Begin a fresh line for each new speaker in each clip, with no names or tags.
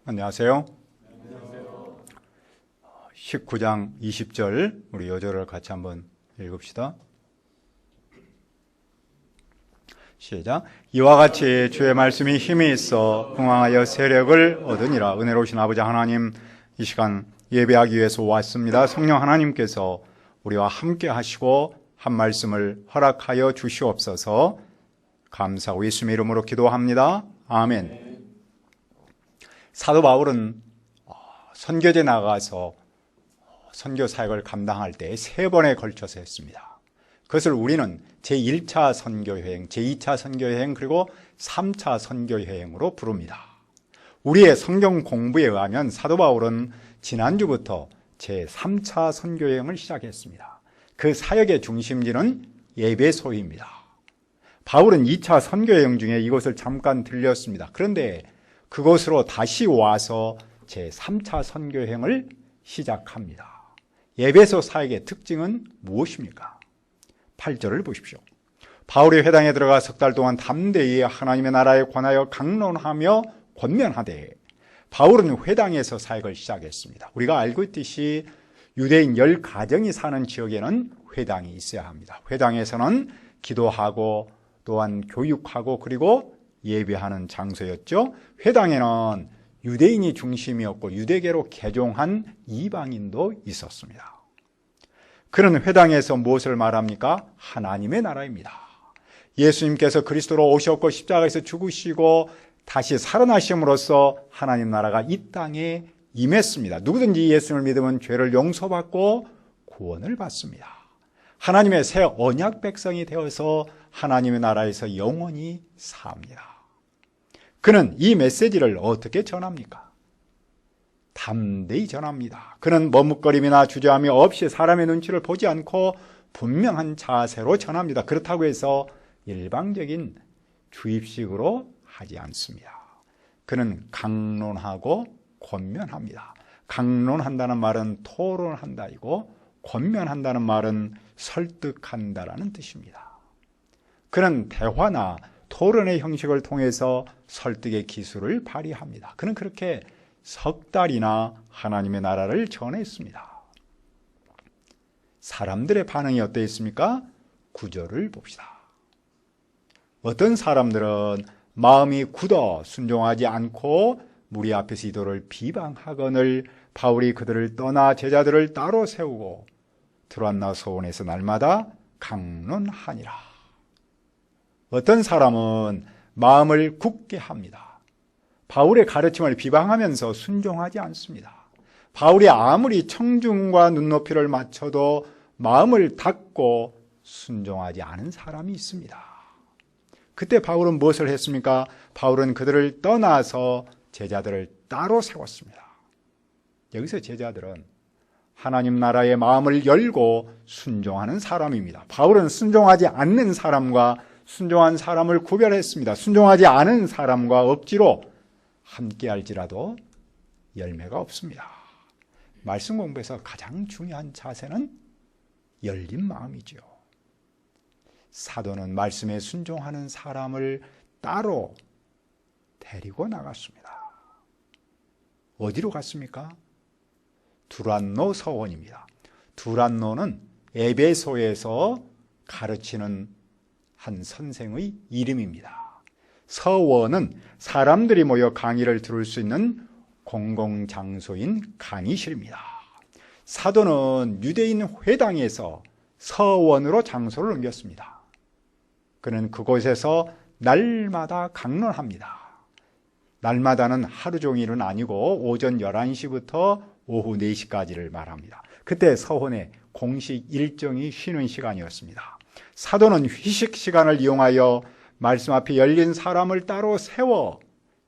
안녕하세요. 19장 20절 우리 요절을 같이 한번 읽읍시다. 시작. 이와 같이 주의 말씀이 힘이 있어 흥왕하여 세력을 얻으니라. 은혜로우신 아버지 하나님, 이 시간 예배하기 위해서 왔습니다. 성령 하나님께서 우리와 함께 하시고 한 말씀을 허락하여 주시옵소서. 감사하고 예수님의 이름으로 기도합니다. 아멘. 사도 바울은 선교제 나가서 선교 사역을 감당할 때 3번에 걸쳐서 했습니다. 그것을 우리는 제1차 선교여행, 제2차 선교여행, 그리고 3차 선교여행으로 부릅니다. 우리의 성경 공부에 의하면 사도 바울은 지난주부터 제3차 선교여행을 시작했습니다. 그 사역의 중심지는 에베소입니다. 바울은 2차 선교여행 중에 이곳을 잠깐 들렸습니다. 그런데 그곳으로 다시 와서 제3차 선교여행을 시작합니다. 에베소 사역의 특징은 무엇입니까? 8절을 보십시오. 바울이 회당에 들어가 10달 동안 담대히 하나님의 나라에 관하여 강론하며 권면하되, 바울은 회당에서 사역을 시작했습니다. 우리가 알고 있듯이 유대인 10가정이 사는 지역에는 회당이 있어야 합니다. 회당에서는 기도하고 또한 교육하고 그리고 예배하는 장소였죠. 회당에는 유대인이 중심이었고 유대계로 개종한 이방인도 있었습니다. 그런 회당에서 무엇을 말합니까? 하나님의 나라입니다. 예수님께서 그리스도로 오셨고 십자가에서 죽으시고 다시 살아나심으로써 하나님 나라가 이 땅에 임했습니다. 누구든지 예수님을 믿으면 죄를 용서받고 구원을 받습니다. 하나님의 새 언약 백성이 되어서 하나님의 나라에서 영원히 삽니다. 그는 이 메시지를 어떻게 전합니까? 담대히 전합니다. 그는 머뭇거림이나 주저함이 없이 사람의 눈치를 보지 않고 분명한 자세로 전합니다. 그렇다고 해서 일방적인 주입식으로 하지 않습니다. 그는 강론하고 권면합니다. 강론한다는 말은 토론한다이고 권면한다는 말은 설득한다라는 뜻입니다. 그는 대화나 토론의 형식을 통해서 설득의 기술을 발휘합니다. 그는 그렇게 10달이나 하나님의 나라를 전했습니다. 사람들의 반응이 어떠했습니까? 9절을 봅시다. 어떤 사람들은 마음이 굳어 순종하지 않고 무리 앞에서 이도를 비방하거늘 바울이 그들을 떠나 제자들을 따로 세우고 두란노 소원에서 날마다 강론하니라. 어떤 사람은 마음을 굳게 합니다. 바울의 가르침을 비방하면서 순종하지 않습니다. 바울이 아무리 청중과 눈높이를 맞춰도 마음을 닫고 순종하지 않은 사람이 있습니다. 그때 바울은 무엇을 했습니까? 바울은 그들을 떠나서 제자들을 따로 세웠습니다. 여기서 제자들은 하나님 나라의 마음을 열고 순종하는 사람입니다. 바울은 순종하지 않는 사람과 순종한 사람을 구별했습니다. 순종하지 않은 사람과 억지로 함께할지라도 열매가 없습니다. 말씀 공부에서 가장 중요한 자세는 열린 마음이죠. 사도는 말씀에 순종하는 사람을 따로 데리고 나갔습니다. 어디로 갔습니까? 두란노 서원입니다. 두란노는 에베소에서 가르치는 한 선생의 이름입니다. 서원은 사람들이 모여 강의를 들을 수 있는 공공장소인 강의실입니다. 사도는 유대인 회당에서 서원으로 장소를 옮겼습니다. 그는 그곳에서 날마다 강론합니다. 날마다는 하루 종일은 아니고 오전 11시부터 오후 4시까지를 말합니다. 그때 서원의 공식 일정이 쉬는 시간이었습니다. 사도는 휴식 시간을 이용하여 말씀 앞에 열린 사람을 따로 세워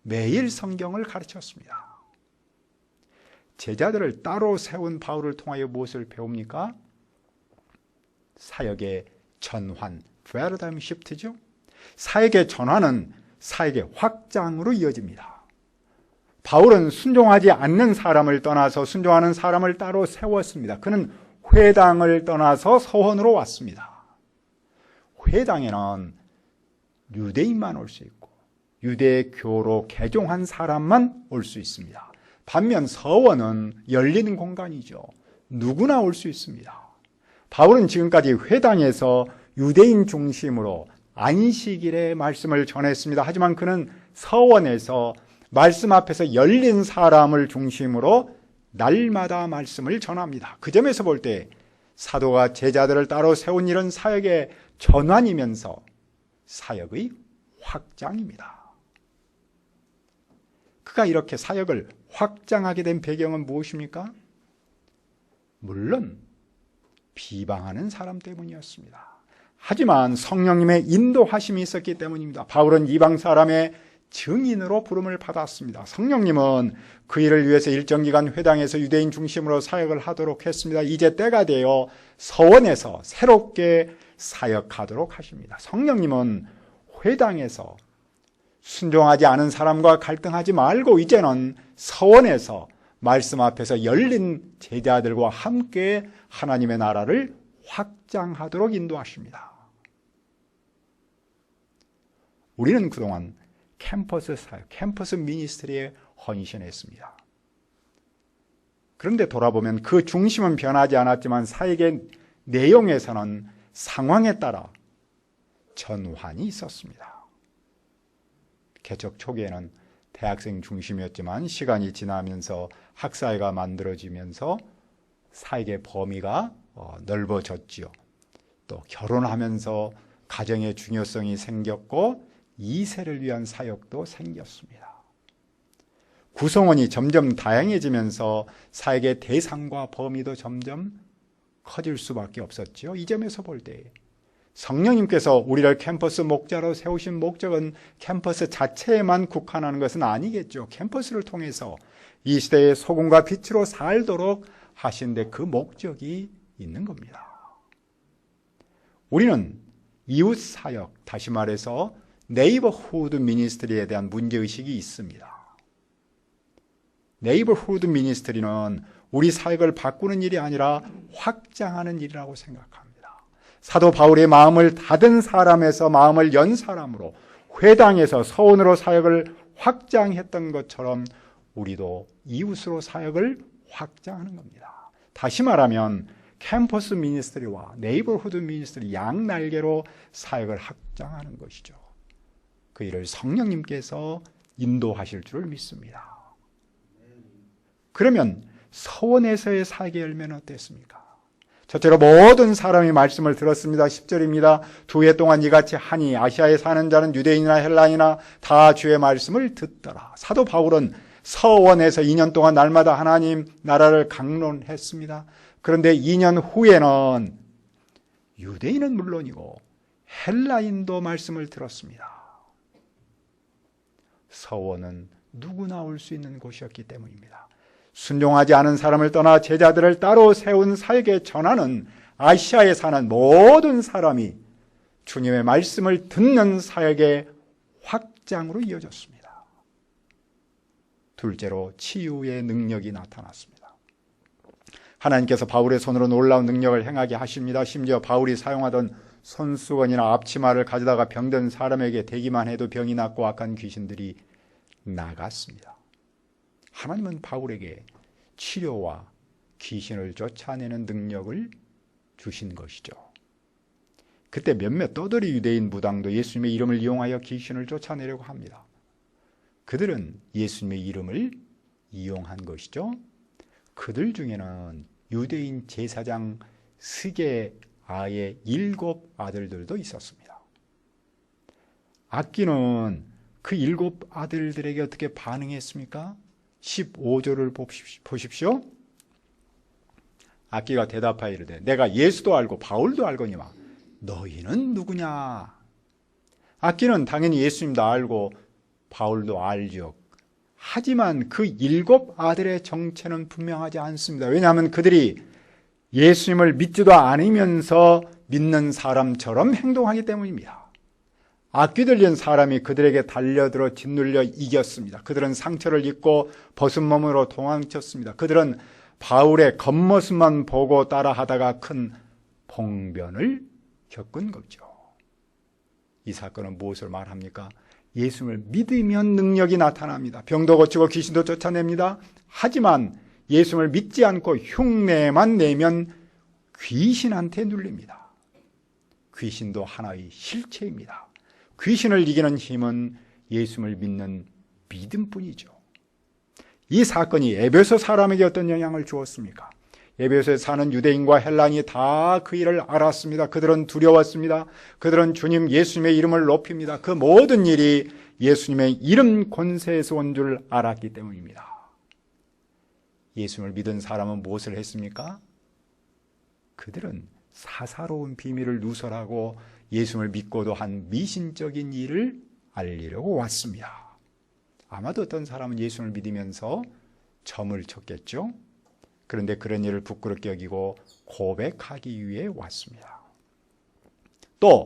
매일 성경을 가르쳤습니다. 제자들을 따로 세운 바울을 통하여 무엇을 배웁니까? 사역의 전환, 패러다임 시프트죠. 사역의 전환은 사역의 확장으로 이어집니다. 바울은 순종하지 않는 사람을 떠나서 순종하는 사람을 따로 세웠습니다. 그는 회당을 떠나서 서원으로 왔습니다. 회당에는 유대인만 올 수 있고 유대교로 개종한 사람만 올 수 있습니다. 반면 서원은 열린 공간이죠. 누구나 올 수 있습니다. 바울은 지금까지 회당에서 유대인 중심으로 안식일의 말씀을 전했습니다. 하지만 그는 서원에서 말씀 앞에서 열린 사람을 중심으로 날마다 말씀을 전합니다. 그 점에서 볼 때 사도가 제자들을 따로 세운 일은 사역의 전환이면서 사역의 확장입니다. 그가 이렇게 사역을 확장하게 된 배경은 무엇입니까? 물론 비방하는 사람 때문이었습니다. 하지만 성령님의 인도하심이 있었기 때문입니다. 바울은 이방 사람의 증인으로 부름을 받았습니다. 성령님은 그 일을 위해서 일정 기간 회당에서 유대인 중심으로 사역을 하도록 했습니다. 이제 때가 되어 서원에서 새롭게 사역하도록 하십니다. 성령님은 회당에서 순종하지 않은 사람과 갈등하지 말고 이제는 서원에서 말씀 앞에서 열린 제자들과 함께 하나님의 나라를 확장하도록 인도하십니다. 우리는 그동안 캠퍼스 사역, 캠퍼스 미니스트리에 헌신했습니다. 그런데 돌아보면 그 중심은 변하지 않았지만 사역의 내용에서는 상황에 따라 전환이 있었습니다. 개척 초기에는 대학생 중심이었지만 시간이 지나면서 학사회가 만들어지면서 사역의 범위가 넓어졌지요. 또 결혼하면서 가정의 중요성이 생겼고 2세를 위한 사역도 생겼습니다. 구성원이 점점 다양해지면서 사역의 대상과 범위도 점점 커질 수밖에 없었죠. 이 점에서 볼 때 성령님께서 우리를 캠퍼스 목자로 세우신 목적은 캠퍼스 자체에만 국한하는 것은 아니겠죠. 캠퍼스를 통해서 이 시대의 소금과 빛으로 살도록 하신데 그 목적이 있는 겁니다. 우리는 이웃 사역, 다시 말해서 네이버후드 미니스트리에 대한 문제의식이 있습니다. 네이버후드 미니스트리는 우리 사역을 바꾸는 일이 아니라 확장하는 일이라고 생각합니다. 사도 바울의 마음을 닫은 사람에서 마음을 연 사람으로 회당에서 서원으로 사역을 확장했던 것처럼 우리도 이웃으로 사역을 확장하는 겁니다. 다시 말하면 캠퍼스 미니스트리와 네이버후드 미니스트리 양날개로 사역을 확장하는 것이죠. 그 일을 성령님께서 인도하실 줄 믿습니다. 그러면 서원에서의 사역의 열매는 어땠습니까? 첫째로 모든 사람이 말씀을 들었습니다. 10절입니다. 2해 동안 이같이 하니 아시아에 사는 자는 유대인이나 헬라인이나 다 주의 말씀을 듣더라. 사도 바울은 서원에서 2년 동안 날마다 하나님 나라를 강론했습니다. 그런데 2년 후에는 유대인은 물론이고 헬라인도 말씀을 들었습니다. 서원은 누구나 올 수 있는 곳이었기 때문입니다. 순종하지 않은 사람을 떠나 제자들을 따로 세운 사역의 전환은 아시아에 사는 모든 사람이 주님의 말씀을 듣는 사역의 확장으로 이어졌습니다. 둘째로 치유의 능력이 나타났습니다. 하나님께서 바울의 손으로 놀라운 능력을 행하게 하십니다. 심지어 바울이 사용하던 손수건이나 앞치마를 가져다가 병든 사람에게 대기만 해도 병이 낫고 악한 귀신들이 나갔습니다. 하나님은 바울에게 치료와 귀신을 쫓아내는 능력을 주신 것이죠. 그때 몇몇 떠돌이 유대인 무당도 예수님의 이름을 이용하여 귀신을 쫓아내려고 합니다. 그들은 예수님의 이름을 이용한 것이죠. 그들 중에는 유대인 제사장 스게아의 7 아들들도 있었습니다. 악기는 그 7 아들들에게 어떻게 반응했습니까? 15절을 보십시오. 악기가 대답하여 이르되 내가 예수도 알고 바울도 알거니와 너희는 누구냐? 악기는 당연히 예수님도 알고 바울도 알죠. 하지만 그 7 아들의 정체는 분명하지 않습니다. 왜냐하면 그들이 예수님을 믿지도 않으면서 믿는 사람처럼 행동하기 때문입니다. 악귀 들린 사람이 그들에게 달려들어 짓눌려 이겼습니다. 그들은 상처를 입고 벗은 몸으로 도망쳤습니다. 그들은 바울의 겉모습만 보고 따라하다가 큰 봉변을 겪은 거죠. 이 사건은 무엇을 말합니까? 예수를 믿으면 능력이 나타납니다. 병도 고치고 귀신도 쫓아냅니다. 하지만 예수를 믿지 않고 흉내만 내면 귀신한테 눌립니다. 귀신도 하나의 실체입니다. 귀신을 이기는 힘은 예수를 믿는 믿음뿐이죠. 이 사건이 에베소 사람에게 어떤 영향을 주었습니까? 에베소에 사는 유대인과 헬라인이 다 그 일을 알았습니다. 그들은 두려웠습니다. 그들은 주님 예수님의 이름을 높입니다. 그 모든 일이 예수님의 이름 권세에서 온 줄 알았기 때문입니다. 예수님을 믿은 사람은 무엇을 했습니까? 그들은 사사로운 비밀을 누설하고 예수님을 믿고도 한 미신적인 일을 알리려고 왔습니다. 아마도 어떤 사람은 예수님을 믿으면서 점을 쳤겠죠. 그런데 그런 일을 부끄럽게 여기고 고백하기 위해 왔습니다. 또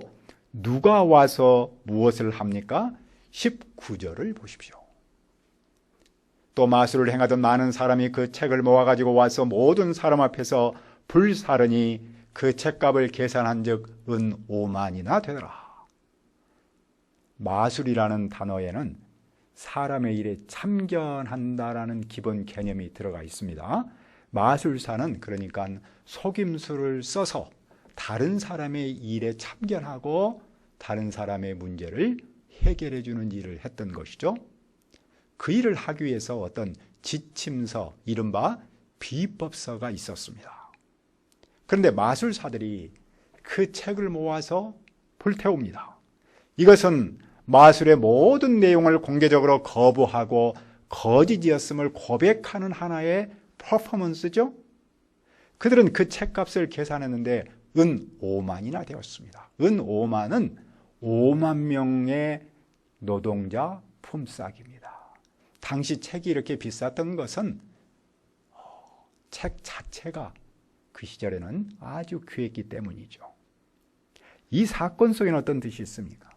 누가 와서 무엇을 합니까? 19절을 보십시오. 또 마술을 행하던 많은 사람이 그 책을 모아가지고 와서 모든 사람 앞에서 불사르니 그 책값을 계산한 적 은 5만이나 되더라. 마술이라는 단어에는 사람의 일에 참견한다라는 기본 개념이 들어가 있습니다. 마술사는 그러니까 속임수를 써서 다른 사람의 일에 참견하고 다른 사람의 문제를 해결해 주는 일을 했던 것이죠. 그 일을 하기 위해서 어떤 지침서, 이른바 비법서가 있었습니다. 그런데 마술사들이 그 책을 모아서 불태웁니다. 이것은 마술의 모든 내용을 공개적으로 거부하고 거짓이었음을 고백하는 하나의 퍼포먼스죠. 그들은 그 책값을 계산했는데 은 5만이나 되었습니다. 은 5만은 5만 명의 노동자 품삯입니다. 당시 책이 이렇게 비쌌던 것은 책 자체가 그 시절에는 아주 귀했기 때문이죠. 이 사건 속에는 어떤 뜻이 있습니까?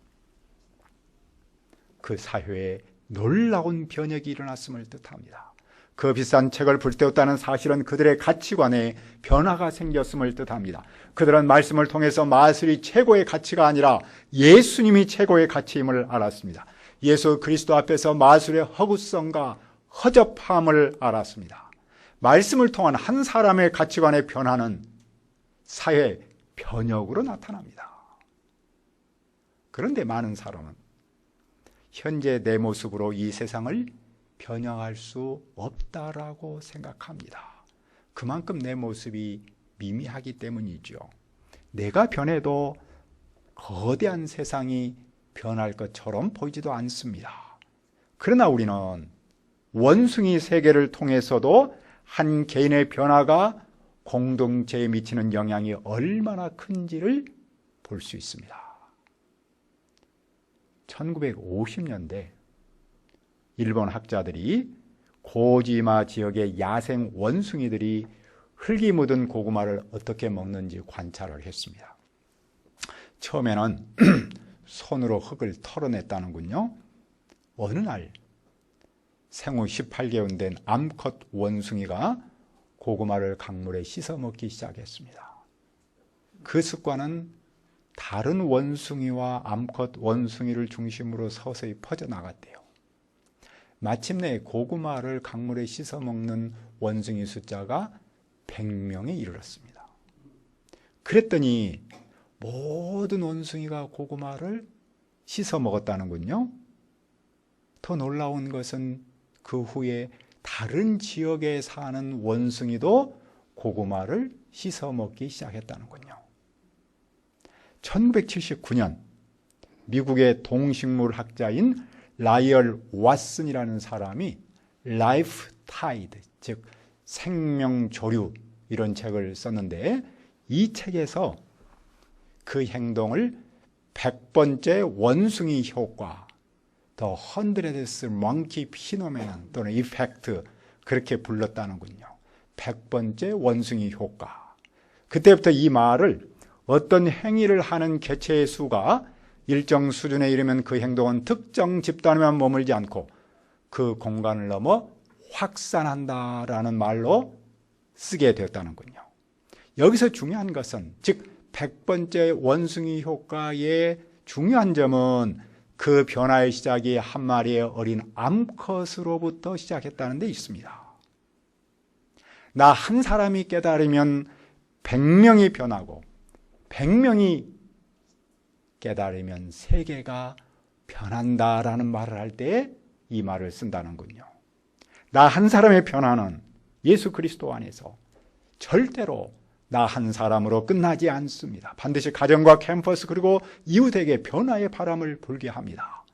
그 사회에 놀라운 변혁이 일어났음을 뜻합니다. 그 비싼 책을 불태웠다는 사실은 그들의 가치관에 변화가 생겼음을 뜻합니다. 그들은 말씀을 통해서 마술이 최고의 가치가 아니라 예수님이 최고의 가치임을 알았습니다. 예수 그리스도 앞에서 마술의 허구성과 허접함을 알았습니다. 말씀을 통한 한 사람의 가치관의 변화는 사회 변혁으로 나타납니다. 그런데 많은 사람은 현재 내 모습으로 이 세상을 변형할 수 없다라고 생각합니다. 그만큼 내 모습이 미미하기 때문이죠. 내가 변해도 거대한 세상이 변할 것처럼 보이지도 않습니다. 그러나 우리는 원숭이 세계를 통해서도 한 개인의 변화가 공동체에 미치는 영향이 얼마나 큰지를 볼 수 있습니다. 1950년대 일본 학자들이 고지마 지역의 야생 원숭이들이 흙이 묻은 고구마를 어떻게 먹는지 관찰을 했습니다. 처음에는 손으로 흙을 털어냈다는군요. 어느 날 생후 18개월 된 암컷 원숭이가 고구마를 강물에 씻어 먹기 시작했습니다. 그 습관은 다른 원숭이와 암컷 원숭이를 중심으로 서서히 퍼져나갔대요. 마침내 고구마를 강물에 씻어 먹는 원숭이 숫자가 100명에 이르렀습니다. 그랬더니 모든 원숭이가 고구마를 씻어 먹었다는군요. 더 놀라운 것은 그 후에 다른 지역에 사는 원숭이도 고구마를 씻어 먹기 시작했다는군요. 1979년 미국의 동식물 학자인 라이얼 왓슨이라는 사람이 라이프 타이드, 즉 생명조류 이런 책을 썼는데 이 책에서 그 행동을 100번째 원숭이 효과, The 100th Monkey Phenomenon 또는 이펙트 그렇게 불렀다는군요. 100번째 원숭이 효과. 그때부터 이 말을 어떤 행위를 하는 개체의 수가 일정 수준에 이르면 그 행동은 특정 집단에만 머물지 않고 그 공간을 넘어 확산한다라는 말로 쓰게 되었다는군요. 여기서 중요한 것은 즉 100번째 원숭이 효과의 중요한 점은 그 변화의 시작이 한 마리의 어린 암컷으로부터 시작했다는 데 있습니다. 나 한 사람이 깨달으면 100명이 변하고 100명이 깨달으면 세계가 변한다라는 말을 할 때 이 말을 쓴다는군요. 나 한 사람의 변화는 예수 그리스도 안에서 절대로 나 한 사람으로 끝나지 않습니다. 반드시 가정과 캠퍼스 그리고 이웃에게 변화의 바람을 불게 합니다.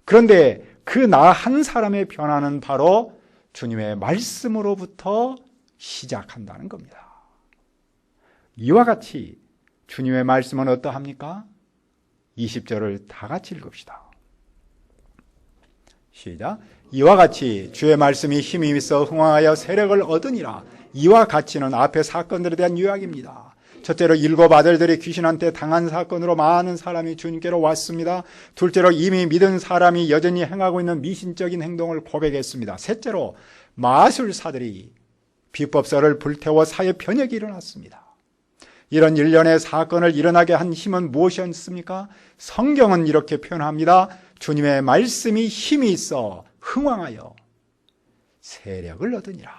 그런데 그 나 한 사람의 변화는 바로 주님의 말씀으로부터 시작한다는 겁니다. 이와 같이 주님의 말씀은 어떠합니까? 20절을 다 같이 읽읍시다. 시작. 이와 같이 주의 말씀이 힘이 있어 흥황하여 세력을 얻으니라. 이와 같이는 앞의 사건들에 대한 요약입니다. 첫째로 7 아들들이 귀신한테 당한 사건으로 많은 사람이 주님께로 왔습니다. 둘째로 이미 믿은 사람이 여전히 행하고 있는 미신적인 행동을 고백했습니다. 셋째로 마술사들이 비법서를 불태워 사회 변혁이 일어났습니다. 이런 일련의 사건을 일어나게 한 힘은 무엇이었습니까? 성경은 이렇게 표현합니다. 주님의 말씀이 힘이 있어 흥황하여 세력을 얻으니라.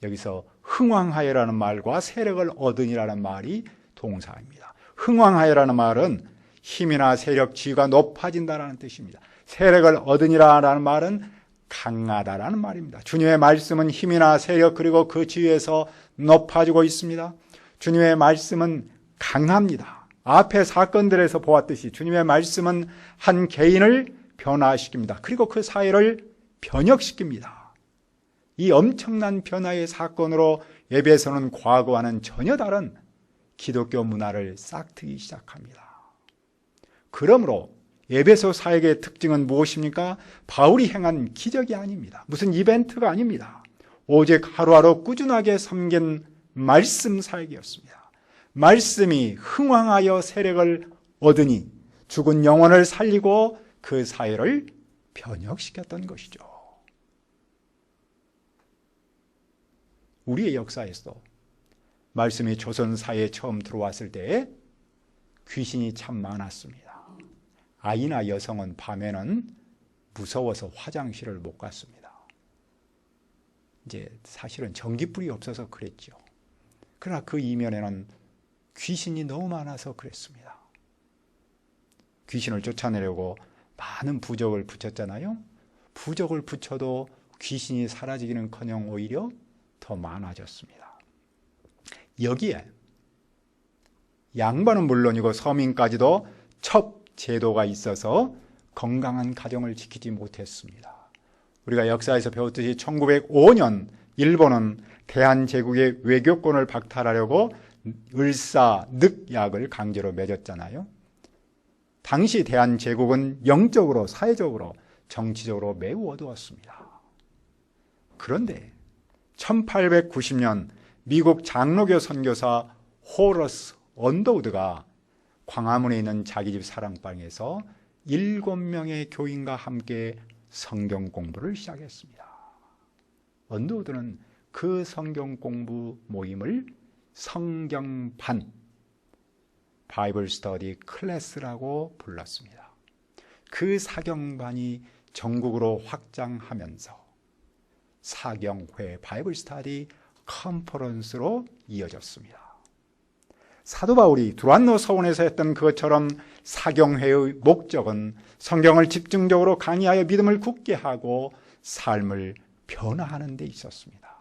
여기서 흥황하여라는 말과 세력을 얻으니라는 말이 동사입니다. 흥황하여라는 말은 힘이나 세력, 지위가 높아진다라는 뜻입니다. 세력을 얻으니라는 말은 강하다라는 말입니다. 주님의 말씀은 힘이나 세력 그리고 그 지위에서 높아지고 있습니다. 주님의 말씀은 강합니다. 앞의 사건들에서 보았듯이 주님의 말씀은 한 개인을 변화시킵니다. 그리고 그 사회를 변혁시킵니다. 이 엄청난 변화의 사건으로 에베소는 과거와는 전혀 다른 기독교 문화를 싹트기 시작합니다. 그러므로 에베소 사역의 특징은 무엇입니까? 바울이 행한 기적이 아닙니다. 무슨 이벤트가 아닙니다. 오직 하루하루 꾸준하게 섬긴 말씀 사역이었습니다. 말씀이 흥황하여 세력을 얻으니 죽은 영혼을 살리고 그 사회를 변혁시켰던 것이죠. 우리의 역사에서 말씀이 조선 사회에 처음 들어왔을 때에 귀신이 참 많았습니다. 아이나 여성은 밤에는 무서워서 화장실을 못 갔습니다. 이제 사실은 전기불이 없어서 그랬죠. 그러나 그 이면에는 귀신이 너무 많아서 그랬습니다. 귀신을 쫓아내려고 많은 부적을 붙였잖아요. 부적을 붙여도 귀신이 사라지기는커녕 오히려 더 많아졌습니다. 여기에 양반은 물론이고 서민까지도 첩 제도가 있어서 건강한 가정을 지키지 못했습니다. 우리가 역사에서 배웠듯이 1905년 일본은 대한제국의 외교권을 박탈하려고 을사늑약을 강제로 맺었잖아요. 당시 대한제국은 영적으로, 사회적으로, 정치적으로 매우 어두웠습니다. 그런데 1890년 미국 장로교 선교사 호러스 언더우드가 광화문에 있는 자기 집 사랑방에서 7명의 교인과 함께 성경 공부를 시작했습니다. 언더우드는 그 성경 공부 모임을 성경반, 바이블 스터디 클래스라고 불렀습니다. 그 사경반이 전국으로 확장하면서 사경회 바이블 스터디 컨퍼런스로 이어졌습니다. 사도 바울이 두란노 서원에서 했던 그것처럼 사경회의 목적은 성경을 집중적으로 강의하여 믿음을 굳게 하고 삶을 변화하는 데 있었습니다.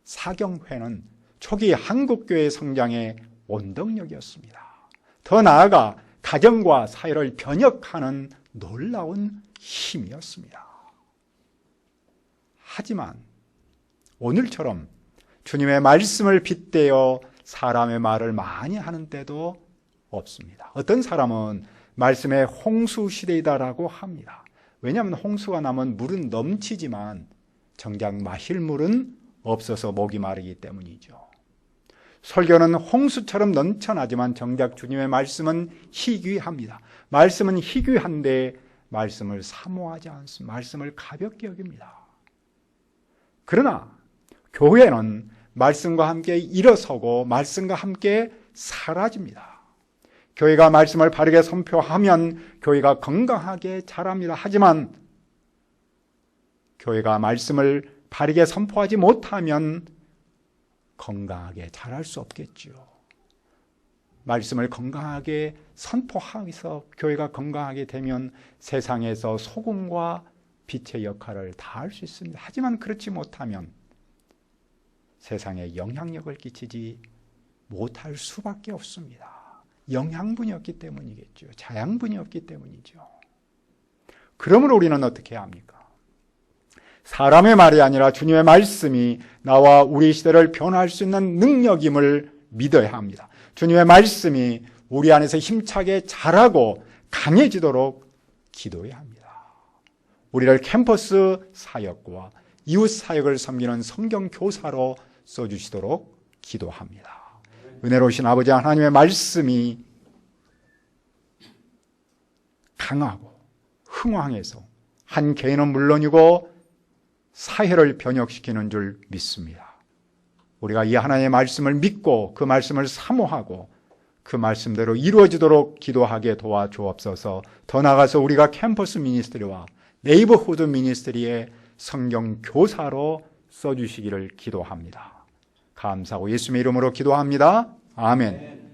사경회는 초기 한국교회 성장의 원동력이었습니다. 더 나아가 가정과 사회를 변혁하는 놀라운 힘이었습니다. 하지만 오늘처럼 주님의 말씀을 빗대어 사람의 말을 많이 하는 때도 없습니다. 어떤 사람은 말씀의 홍수 시대이다라고 합니다. 왜냐하면 홍수가 나면 물은 넘치지만 정작 마실 물은 없어서 목이 마르기 때문이죠. 설교는 홍수처럼 넘쳐나지만 정작 주님의 말씀은 희귀합니다. 말씀은 희귀한데 말씀을 사모하지 않습니다. 말씀을 가볍게 여깁니다. 그러나 교회는 말씀과 함께 일어서고 말씀과 함께 사라집니다. 교회가 말씀을 바르게 선포하면 교회가 건강하게 자랍니다. 하지만 교회가 말씀을 바르게 선포하지 못하면 건강하게 자랄 수 없겠지요. 말씀을 건강하게 선포해서 교회가 건강하게 되면 세상에서 소금과 빛의 역할을 다할 수 있습니다. 하지만 그렇지 못하면 세상에 영향력을 끼치지 못할 수밖에 없습니다. 영양분이 없기 때문이겠죠. 자양분이 없기 때문이죠. 그러므로 우리는 어떻게 해야 합니까? 사람의 말이 아니라 주님의 말씀이 나와 우리 시대를 변화할 수 있는 능력임을 믿어야 합니다. 주님의 말씀이 우리 안에서 힘차게 자라고 강해지도록 기도해야 합니다. 우리를 캠퍼스 사역과 이웃 사역을 섬기는 성경 교사로 써주시도록 기도합니다. 은혜로우신 아버지 하나님의 말씀이 강하고 흥황해서 한 개인은 물론이고 사회를 변혁시키는 줄 믿습니다. 우리가 이 하나님의 말씀을 믿고 그 말씀을 사모하고 그 말씀대로 이루어지도록 기도하게 도와주옵소서. 더 나아가서 우리가 캠퍼스 미니스트리와 네이버후드 미니스트리의 성경 교사로 써주시기를 기도합니다. 감사하고 예수님의 이름으로 기도합니다. 아멘.